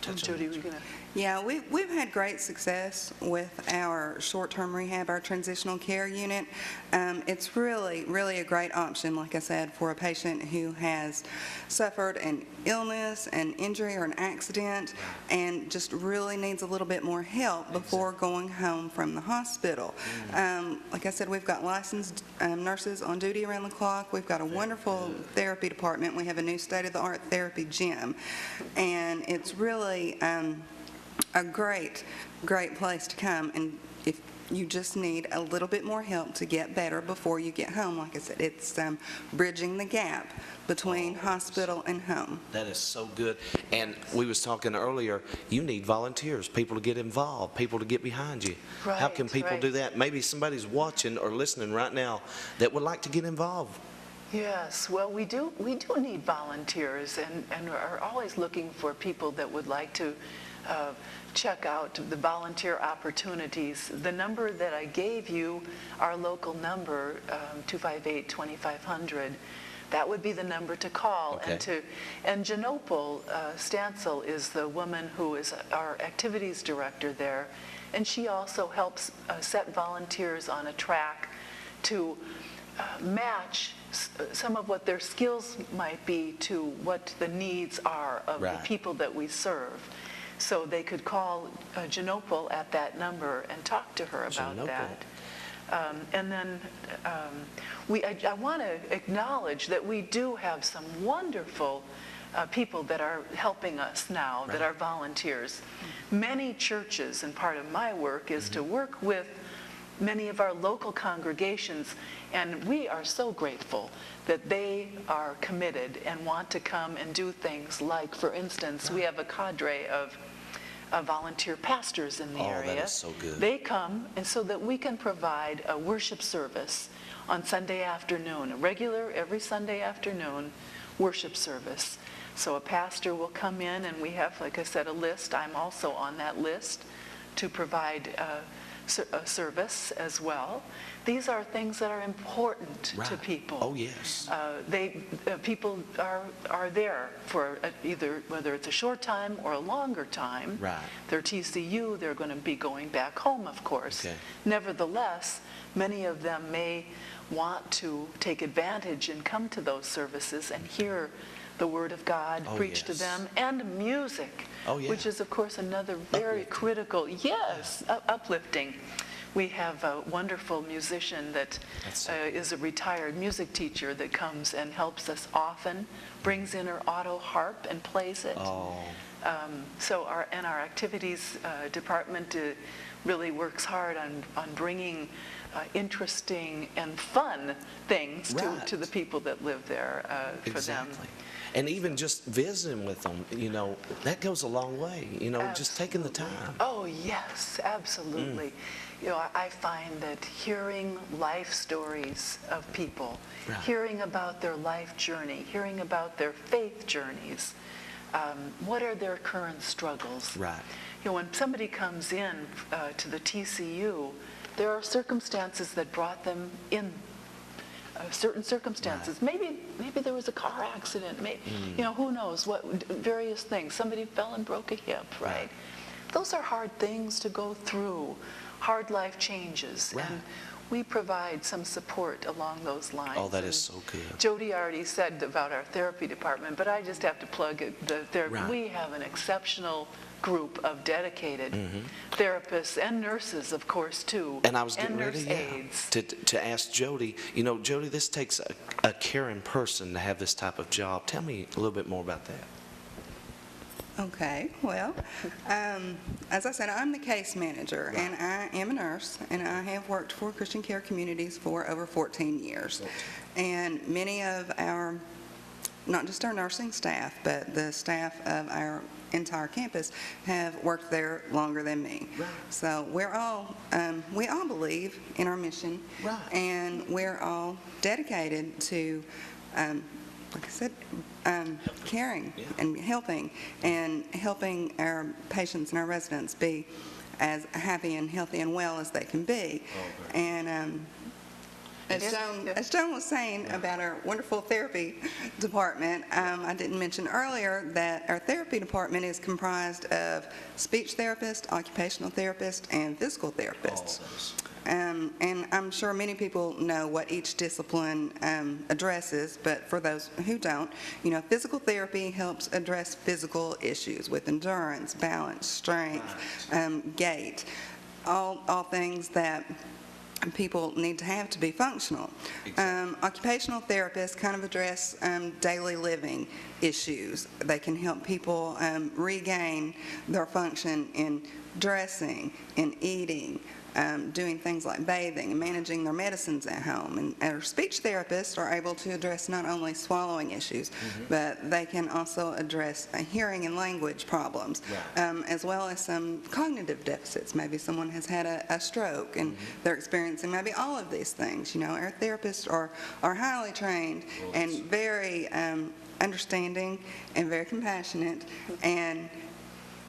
touch on Jody, that. we're going to... Yeah, we've had great success with our short-term rehab, our transitional care unit. It's really a great option, like I said, for a patient who has suffered an illness, an injury, or an accident, and just really needs a little bit more help before going home from the hospital. Like I said, we've got licensed nurses on duty around the clock. We've got a wonderful therapy department. We have a new state-of-the-art therapy gym, and it's really a great place to come. And if you just need a little bit more help to get better before you get home, like I said, it's bridging the gap between hospital and home. That is so good. And we was talking earlier, you need volunteers, people to get involved, people to get behind you. How can people do that? Maybe somebody's watching or listening right now that would like to get involved. Yes, well, we do need volunteers, and are always looking for people that would like to check out the volunteer opportunities. The number that I gave you, our local number, 258-2500, that would be the number to call. Okay. And Janopal Stancil is the woman who is our activities director there, and she also helps set volunteers on a track to match some of what their skills might be to what the needs are of the people that we serve. So they could call Janopal at that number and talk to her about that. And then I want to acknowledge that we do have some wonderful people that are helping us now, that are volunteers. Many churches, and part of my work is to work with many of our local congregations, and we are so grateful that they are committed and want to come and do things like, for instance, we have a cadre of volunteer pastors in the area. That is so good. They come, and so that we can provide a worship service on Sunday afternoon, a regular every Sunday afternoon worship service. So a pastor will come in, and we have, like I said, a list. I'm also on that list to provide a service as well. These are things that are important to people. Oh, yes. People are there for either, whether it's a short time or a longer time. Right. They're TCU, they're going to be going back home, of course. Okay. Nevertheless, many of them may want to take advantage and come to those services and hear the Word of God preached to them, and music, which is, of course, another very critical, uplifting. We have a wonderful musician that is a retired music teacher that comes and helps us often, brings in her auto harp and plays it. So our activities department really works hard on bringing interesting and fun things to the people that live there for them. And even just visiting with them, you know, that goes a long way, you know, just taking the time. Oh, yes, absolutely. You know, I find that hearing life stories of people, hearing about their life journey, hearing about their faith journeys, what are their current struggles? You know, when somebody comes in to the TCU, there are circumstances that brought them in. Certain circumstances. Maybe there was a car accident. Maybe, you know, who knows what, various things. Somebody fell and broke a hip, right? Those are hard things to go through, hard life changes. And we provide some support along those lines. Oh, that is so good. Jody already said about our therapy department, but I just have to plug it. We have an exceptional group of dedicated therapists and nurses, of course, too. And I was getting ready to ask Jody, you know, Jody, this takes a caring person to have this type of job. Tell me a little bit more about that. Okay, well, as I said, I'm the case manager, and I am a nurse, and I have worked for Christian Care Communities for over 14 years. And many of our, not just our nursing staff, but the staff of our entire campus have worked there longer than me. So we all believe in our mission, and we're all dedicated to, like I said, caring and helping our patients and our residents be as happy and healthy and well as they can be. And As Joan was saying about our wonderful therapy department, I didn't mention earlier that our therapy department is comprised of speech therapists, occupational therapists, and physical therapists. And I'm sure many people know what each discipline addresses, but for those who don't, physical therapy helps address physical issues with endurance, balance, strength, gait, all things that people need to have to be functional. Exactly. Occupational therapists kind of address daily living issues. They can help people regain their function in dressing, in eating, doing things like bathing and managing their medicines at home. And our speech therapists are able to address not only swallowing issues, but they can also address hearing and language problems, as well as some cognitive deficits. Maybe someone has had a stroke and they're experiencing maybe all of these things. Our therapists are highly trained and very understanding and very compassionate, and